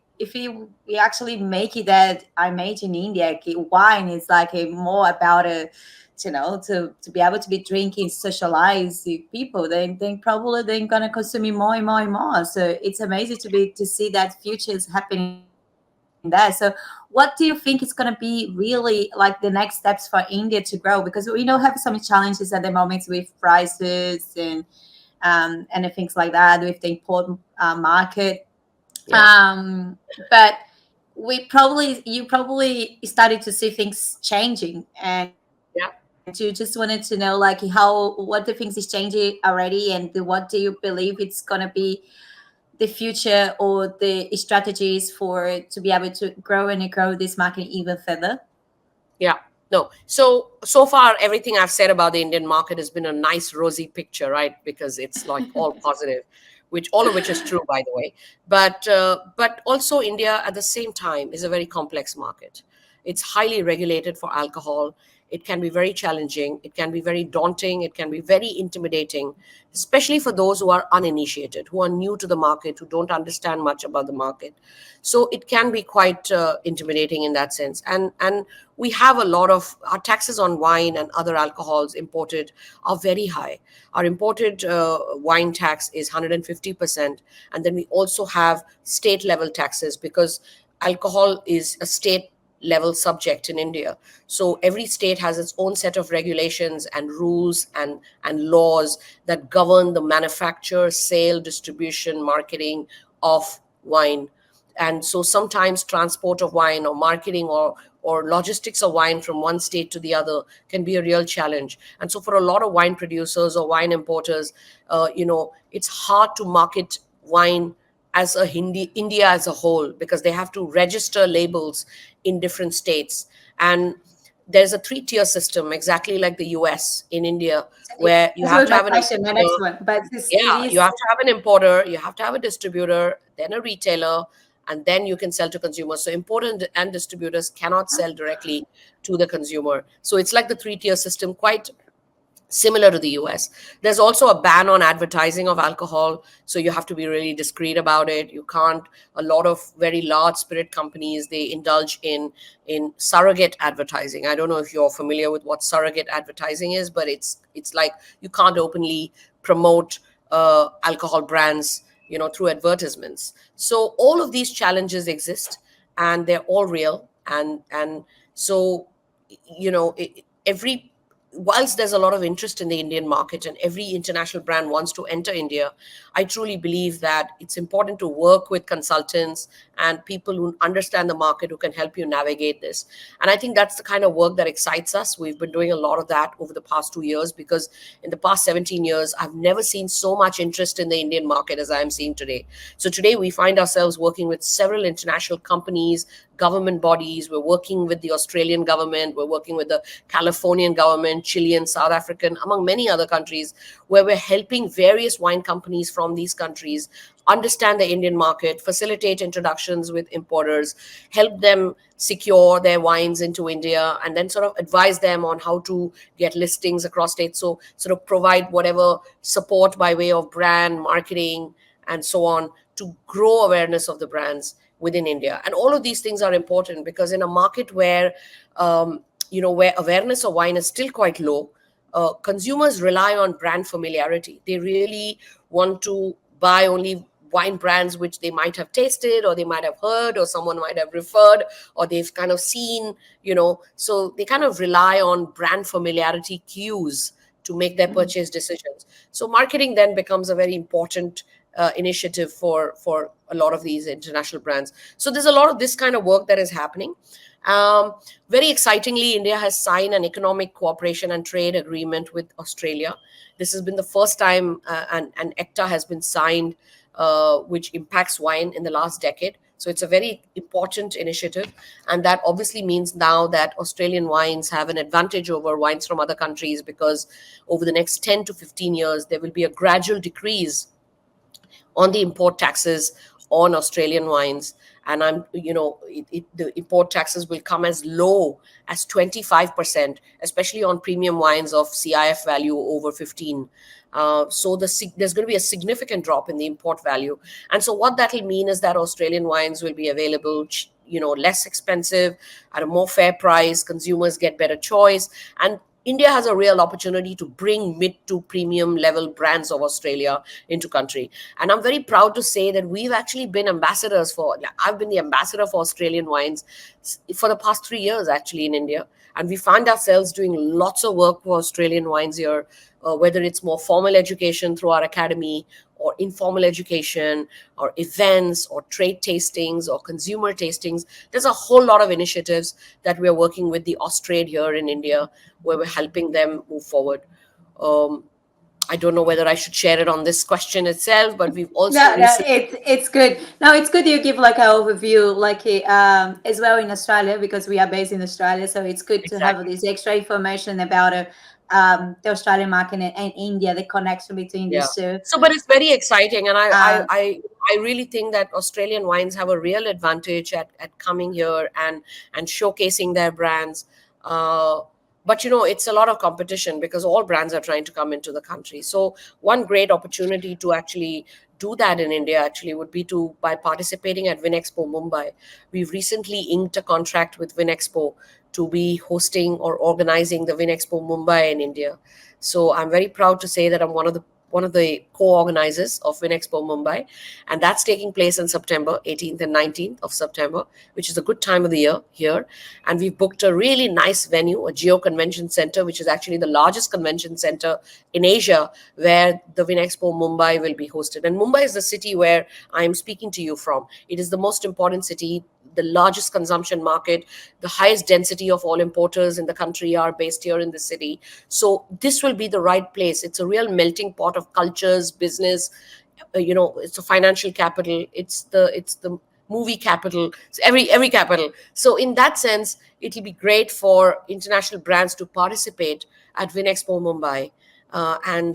actually make it that I made in India, okay, wine is like a more about a to be able to be drinking, socialize with people, then probably they're gonna consume it more and more and more. So it's amazing to see that future is happening there. So what do you think is gonna be really like the next steps for India to grow? Because we know have some challenges at the moment with prices and things like that with the import market. Yeah. But you probably started to see things changing, and you just wanted to know like what the things is changing already, and what do you believe it's gonna be the future or the strategies for to be able to grow this market even further. Yeah. No. So far, everything I've said about the Indian market has been a nice rosy picture, right? Because it's like all positive, which all of which is true, by the way. But also India at the same time is a very complex market. It's highly regulated for alcohol. It can be very challenging. It can be very daunting. It can be very intimidating, especially for those who are uninitiated, who are new to the market, who don't understand much about the market. So it can be quite intimidating in that sense. And we have a lot of our taxes on wine and other alcohols imported are very high. Our imported wine tax is 150%, and then we also have state level taxes because alcohol is a state level subject in India. So every state has its own set of regulations and rules and laws that govern the manufacture, sale, distribution, marketing of wine. And so sometimes transport of wine or marketing or logistics of wine from one state to the other can be a real challenge. And so for a lot of wine producers or wine importers, it's hard to market wine as a India as a whole, because they have to register labels in different states. And there's a three-tier system, exactly like the US in India, where you This have was to my have an question, my next importer. one. But it Yeah, you is have to have an importer, you have to have a distributor, then a retailer, and then you can sell to consumers. So importers and distributors cannot sell directly to the consumer. So it's like the three-tier system, quite similar to the US. There's also a ban on advertising of alcohol, so you have to be really discreet about it. You can't. A lot of very large spirit companies, they indulge in surrogate advertising. I don't know if you're familiar with what surrogate advertising is, but it's like you can't openly promote alcohol brands, through advertisements. So all of these challenges exist, and they're all real. And so every whilst there's a lot of interest in the Indian market and every international brand wants to enter India, I truly believe that it's important to work with consultants and people who understand the market, who can help you navigate this. And I think that's the kind of work that excites us. We've been doing a lot of that over the past 2 years, because in the past 17 years, I've never seen so much interest in the Indian market as I am seeing today. So today we find ourselves working with several international companies, government bodies. We're working with the Australian government. We're working with the Californian government, Chilean, South African, among many other countries, where we're helping various wine companies from these countries understand the Indian market, facilitate introductions with importers, help them secure their wines into India, and then sort of advise them on how to get listings across states. So sort of provide whatever support by way of brand marketing and so on to grow awareness of the brands within India. And all of these things are important, because in a market where awareness of wine is still quite low, consumers rely on brand familiarity. They really want to buy only wine brands which they might have tasted, or they might have heard, or someone might have referred, or they've kind of seen, so they kind of rely on brand familiarity cues to make their purchase decisions. So marketing then becomes a very important initiative for a lot of these international brands. So there's a lot of this kind of work that is happening. Very excitingly, India has signed an economic cooperation and trade agreement with Australia. This has been the first time an ECTA has been signed, which impacts wine in the last decade. So it's a very important initiative. And that obviously means now that Australian wines have an advantage over wines from other countries, because over the next 10 to 15 years, there will be a gradual decrease on the import taxes on Australian wines. And the import taxes will come as low as 25%, especially on premium wines of CIF value over 15. So there's going to be a significant drop in the import value. And so what that will mean is that Australian wines will be available, less expensive, at a more fair price. Consumers get better choice. And India has a real opportunity to bring mid to premium level brands of Australia into country. And I'm very proud to say that we've actually been I've been the ambassador for Australian wines for the past 3 years, actually, in India. And we find ourselves doing lots of work for Australian wines here, whether it's more formal education through our academy, or informal education, or events, or trade tastings, or consumer tastings. There's a whole lot of initiatives that we're working with the Austrade here in India, where we're helping them move forward. I don't know whether I should share it on this question itself, but we've also no, recently. it's good. No, it's good you give like an overview, like as well in Australia, because we are based in Australia. So it's good to have Exactly. this extra information about the Australian market and India, the connection between Yeah. these two. So, but it's very exciting, and I, I, Um, I, I really think that Australian wines have a real advantage at coming here and showcasing their brands. Uh, but it's a lot of competition because all brands are trying to come into the country. So one great opportunity to actually do that in India actually would be to by participating at Vin Expo Mumbai. We've recently inked a contract with Vin Expo to be hosting or organizing the Vin Expo Mumbai in India. So I'm very proud to say that I'm one of the co-organizers of Vin Expo Mumbai, and that's taking place on September 18th and 19th of September, which is a good time of the year here. And we've booked a really nice venue, a Geo Convention Center, which is actually the largest convention center in Asia, where the Vin Expo Mumbai will be hosted. And Mumbai is the city where I am speaking to you from. It is the most important city, the largest consumption market, the highest density of all importers in the country are based here in the city. So this will be the right place. It's a real melting pot of cultures, business. It's a financial capital. It's the movie capital. It's every capital. So in that sense, it'll be great for international brands to participate at Vin Expo Mumbai, and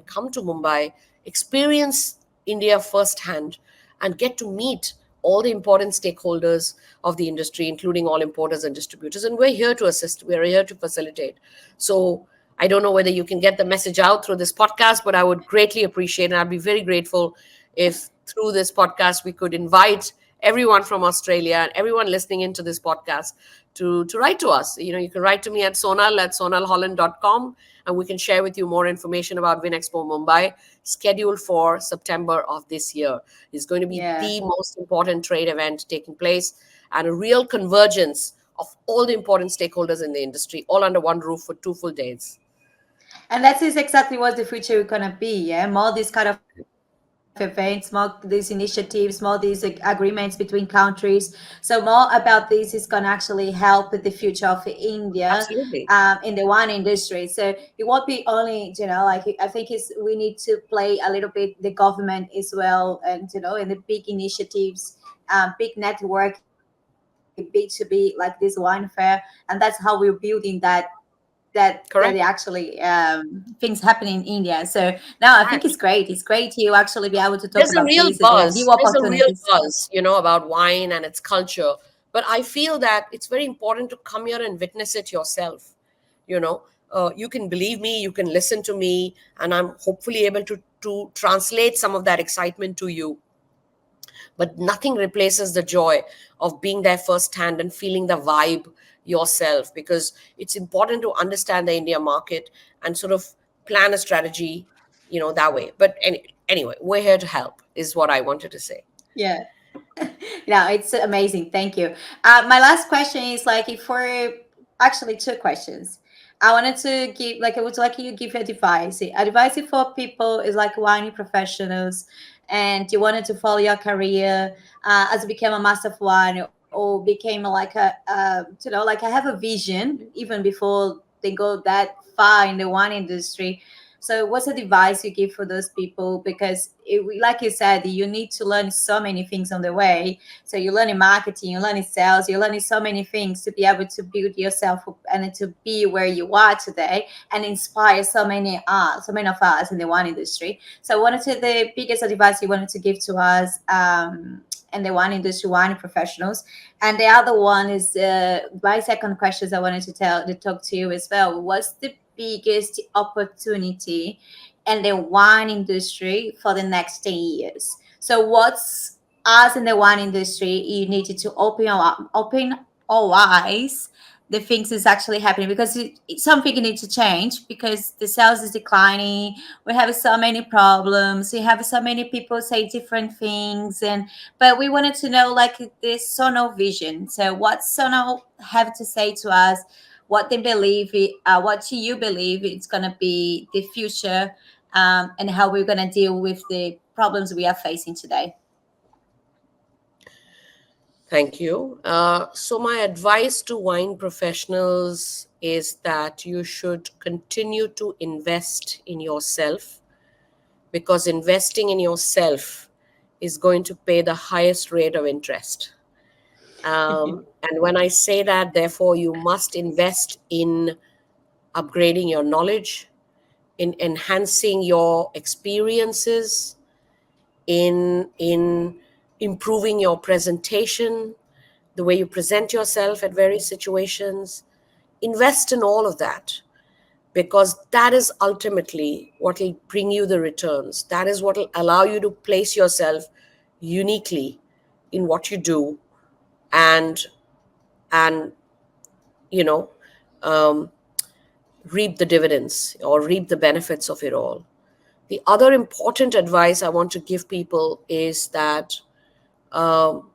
come to Mumbai, experience India firsthand, and get to meet all the important stakeholders of the industry, including all importers and distributors. And we're here to assist, we're here to facilitate. So I don't know whether you can get the message out through this podcast, but I would greatly appreciate, and I'd be very grateful if through this podcast we could invite everyone from Australia and everyone listening into this podcast to write to us. You can write to me at sonal@sonalholland.com, and we can share with you more information about Vin Expo Mumbai, scheduled for September of this year. It's going to be Yeah. the most important trade event taking place, and a real convergence of all the important stakeholders in the industry, all under one roof for 2 full days. And that is exactly what the future is gonna be. Yeah, more these kind of events, more these initiatives, more these agreements between countries. So more about this is gonna actually help with the future of India, Absolutely. in the wine industry. So it won't be only, like I think it's we need to play a little bit the government as well, and in the big initiatives, big networking, B2B like this wine fair, and that's how we're building that Correct. actually things happen in India. So now I think it's Correct. great. It's great to actually be able to talk There's a about real this again, new buzz. There's a real opportunities. buzz, about wine and its culture. But I feel that it's very important to come here and witness it yourself. You know, you can believe me, you can listen to me, and I'm hopefully able to translate some of that excitement to you. But nothing replaces the joy of being there firsthand and feeling the vibe yourself, because it's important to understand the India market and sort of plan a strategy, that way. But anyway, we're here to help, is what I wanted to say. Yeah. No, it's amazing. Thank you. My last question is like, if for actually two questions, I wanted to give like I would like you to give advice. Advice for people is like wine professionals, and you wanted to follow your career as become a master of wine, or became like like I have a vision even before they go that far in the wine industry. So, what's the advice you give for those people? Because, like you said, you need to learn so many things on the way. So, you're learning marketing, you're learning sales, you're learning so many things to be able to build yourself up and to be where you are today and inspire so many of us in the wine industry. So, what is the biggest advice you wanted to give to us? And the wine industry, wine professionals, and the other one is my second question. I wanted to talk to you as well. What's the biggest opportunity in the wine industry for the next 10 years? So what's us in the wine industry, you needed to open our eyes, the things is actually happening, because it's something you need to change, because the sales is declining, we have so many problems, we have so many people say different things, and but we wanted to know like this Sono vision. So what Sono have to say to us, what they believe, what do you believe it's going to be the future, and how we're going to deal with the problems we are facing today. Thank you. So, my advice to wine professionals is that you should continue to invest in yourself, because investing in yourself is going to pay the highest rate of interest. And when I say that, therefore, you must invest in upgrading your knowledge, in enhancing your experiences, in improving your presentation, the way you present yourself at various situations. Invest in all of that, because that is ultimately what will bring you the returns. That is what will allow you to place yourself uniquely in what you do, and and you know um, reap the dividends or reap the benefits of it all. The other important advice I want to give people is that um,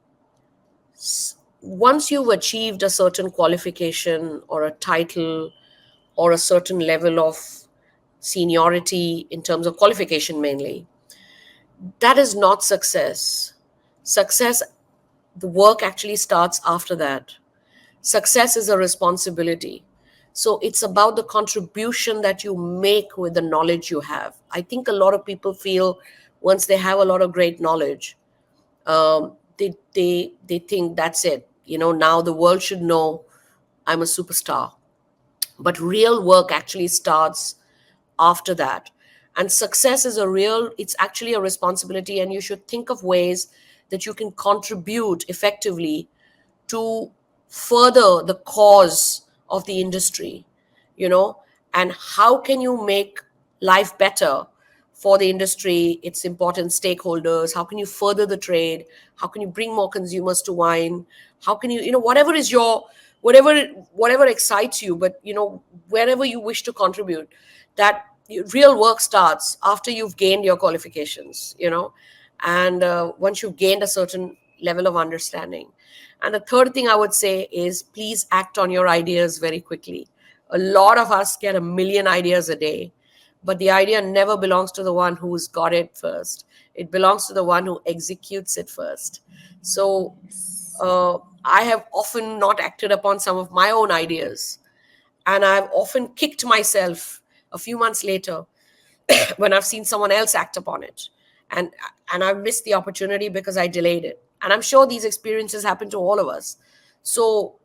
once you've achieved a certain qualification or a title or a certain level of seniority in terms of qualification mainly, that is not success. Success, the work actually starts after that. Success is a responsibility. So it's about the contribution that you make with the knowledge you have. I think a lot of people feel once they have a lot of great knowledge, they think that's it. Now the world should know I'm a superstar. But real work actually starts after that. And success is it's actually a responsibility, and you should think of ways that you can contribute effectively to further the cause of the industry, you know, and how can you make life better for the industry, its important stakeholders? How can you further the trade? How can you bring more consumers to wine? How can whatever is your, whatever whatever excites you, but wherever you wish to contribute, that real work starts after you've gained your qualifications, and once you've gained a certain level of understanding. And the third thing I would say is, please act on your ideas very quickly. A lot of us get a million ideas a day, but the idea never belongs to the one who's got it first. It belongs to the one who executes it first. So I have often not acted upon some of my own ideas, and I've often kicked myself a few months later when I've seen someone else act upon it, and I've missed the opportunity because I delayed it. And I'm sure these experiences happen to all of us. So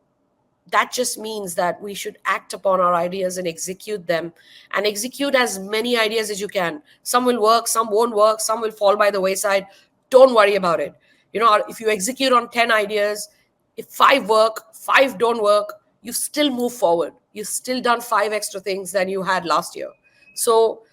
that just means that we should act upon our ideas and execute them, and execute as many ideas as you can. Some will work, some won't work, some will fall by the wayside. Don't worry about it. If you execute on 10 ideas, if 5 work, 5 don't work, you still move forward. You've still done 5 extra things than you had last year. So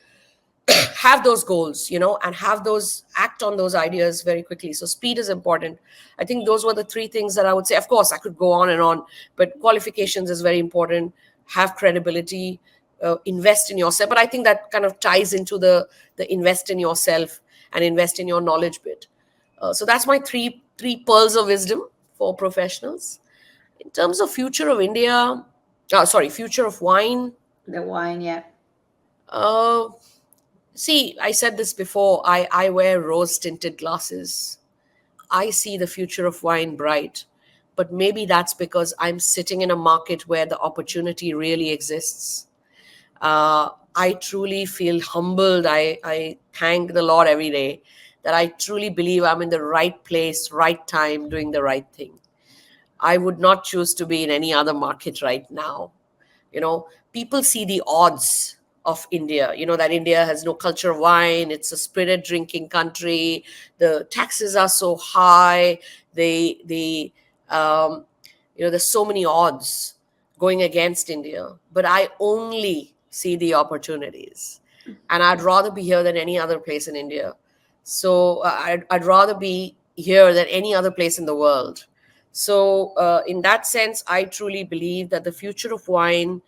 have those goals, and have those, act on those ideas very quickly. So speed is important. I think those were the 3 things that I would say. Of course I could go on and on, but qualifications is very important. Have credibility, invest in yourself. But I think that kind of ties into the invest in yourself and invest in your knowledge bit. So that's my three pearls of wisdom for professionals. In terms of future of India, future of wine. The wine, yeah. uh, See, I said this before. I wear rose tinted glasses. I see the future of wine bright. But maybe that's because I'm sitting in a market where the opportunity really exists. I truly feel humbled. I thank the Lord every day that I truly believe I'm in the right place, right time, doing the right thing. I would not choose to be in any other market right now. People see the odds of India, that India has no culture of wine, it's a spirited drinking country, the taxes are so high, the there's so many odds going against India. But I only see the opportunities, and I'd rather be here than any other place in India. So I'd rather be here than any other place in the world. So, in that sense, I truly believe that the future of wine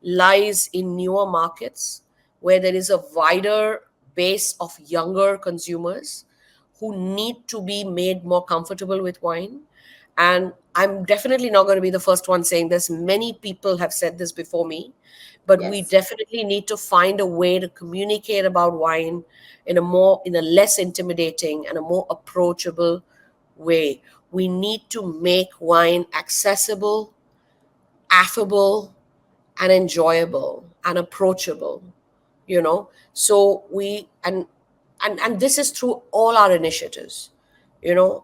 lies in newer markets where there is a wider base of younger consumers who need to be made more comfortable with wine. And I'm definitely not going to be the first one saying this. Many people have said this before me, but we Yes. definitely need to find a way to communicate about wine in a less intimidating and a more approachable way. We need to make wine accessible, affable, and enjoyable and approachable. So we and this is through all our initiatives.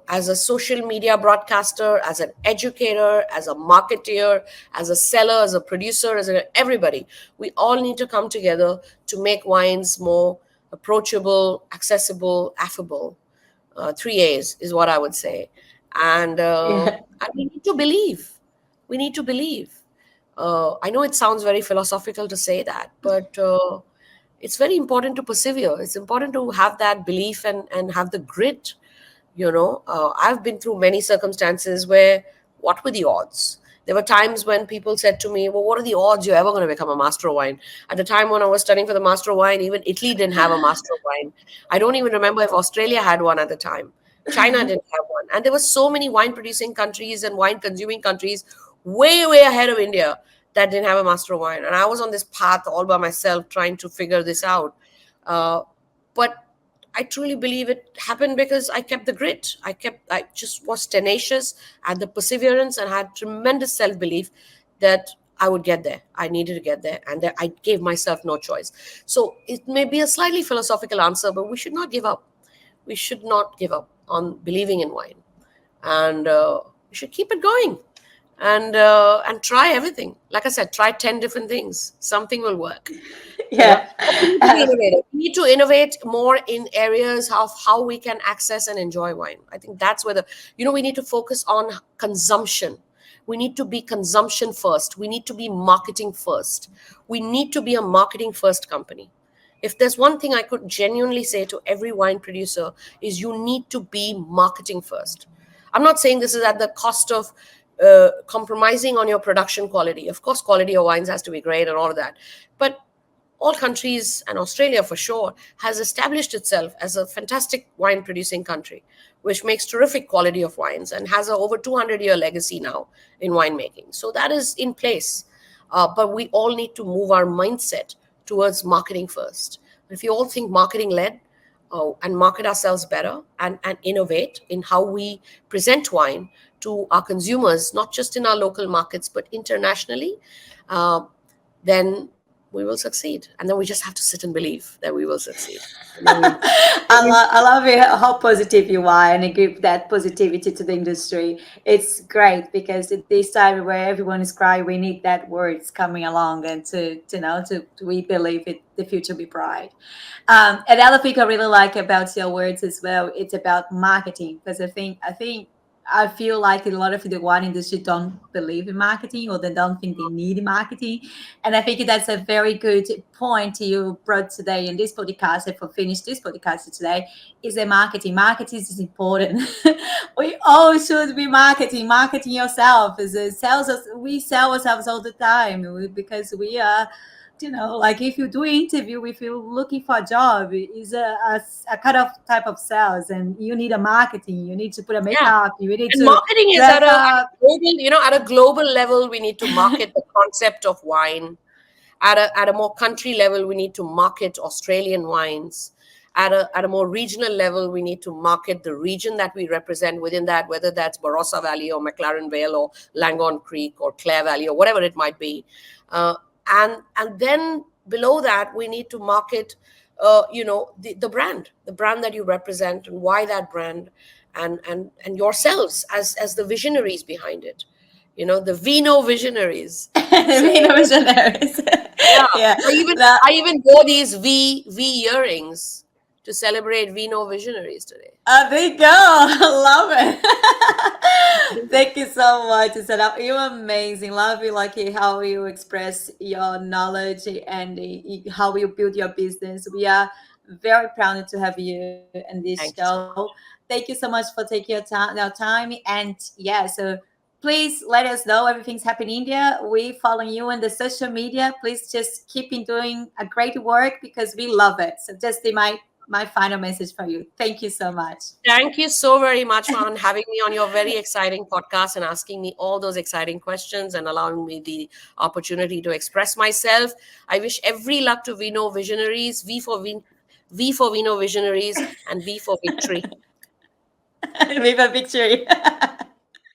As a social media broadcaster, as an educator, as a marketeer, as a seller, as a producer, everybody, we all need to come together to make wines more approachable, accessible, affable. Three A's is what I would say. And we need to believe. We need to believe. I know it sounds very philosophical to say that, but it's very important to persevere. It's important to have that belief and have the grit. I've been through many circumstances where, what were the odds? There were times when people said to me, well, what are the odds you're ever going to become a master of wine? At the time when I was studying for the master of wine, even Italy didn't have a master of wine. I don't even remember if Australia had one at the time. China didn't have one. And there were so many wine producing countries and wine consuming countries way, way ahead of India that didn't have a master of wine. And I was on this path all by myself trying to figure this out. But I truly believe it happened because I kept the grit. I just was tenacious, had the perseverance, and had tremendous self belief that I would get there. I needed to get there, and that I gave myself no choice. So it may be a slightly philosophical answer, but we should not give up. We should not give up on believing in wine, and we should keep it going, and try everything. Like I said, try 10 different things. Something will work. Yeah. But we need to be innovative. We need to innovate more in areas of how we can access and enjoy wine. I think that's where we need to focus on consumption. We need to be consumption first. We need to be marketing first. We need to be a marketing first company. If there's one thing I could genuinely say to every wine producer is you need to be marketing first. I'm not saying this is at the cost of compromising on your production quality. Of course, quality of wines has to be great and all of that. But all countries, and Australia for sure, has established itself as a fantastic wine producing country, which makes terrific quality of wines and has a over 200-year legacy now in winemaking. So that is in place. But we all need to move our mindset towards marketing first. If you all think marketing led, and market ourselves better and innovate in how we present wine to our consumers, not just in our local markets, but internationally, then we will succeed. And then we just have to sit and believe that we will succeed. I love it, how positive you are, and you give that positivity to the industry. It's great because at this time where everyone is crying, we need that words coming along and to we believe it, the future will be bright. Another thing I really like about your words as well, it's about marketing, because I feel like a lot of the wine industry don't believe in marketing, or they don't think they need marketing. And I think that's a very good point you brought today in this podcast. If we finish this podcast today, is that marketing is important. We all should be marketing yourself. As a sales, we sell ourselves all the time, because we are, like if you do an interview, if you're looking for a job, is a kind of type of sales, and you need a marketing, you need to put a Yeah. makeup, you need And to marketing is dress up. at a global level, we need to market the concept of wine. At a more country level, we need to market Australian wines. At a more regional level, we need to market the region that we represent within that, whether that's Barossa Valley or McLaren Vale or Langone Creek or Clare Valley or whatever it might be. And then below that, we need to market, the brand that you represent, and why that brand, and yourselves as the visionaries behind it. The Vino visionaries. So Being a visionaries. yeah, Yeah. I even That, I even wore these V earrings to celebrate Vino visionaries today. there you go. I love it. Thank you so much, Sana. You're amazing. Love you, like how you express your knowledge and how you build your business. We are very proud to have you in this Thank you so show. much. Thank you so much for taking your time. And yeah, so please let us know everything's happening in India. We follow you on the social media. Please just keep in doing a great work because we love it. So just my final message for you. Thank you so much. Thank you so very much for having me on your very exciting podcast and asking me all those exciting questions and allowing me the opportunity to express myself. I wish every luck to Vino visionaries, V for Vino visionaries, and V for victory. Viva victory.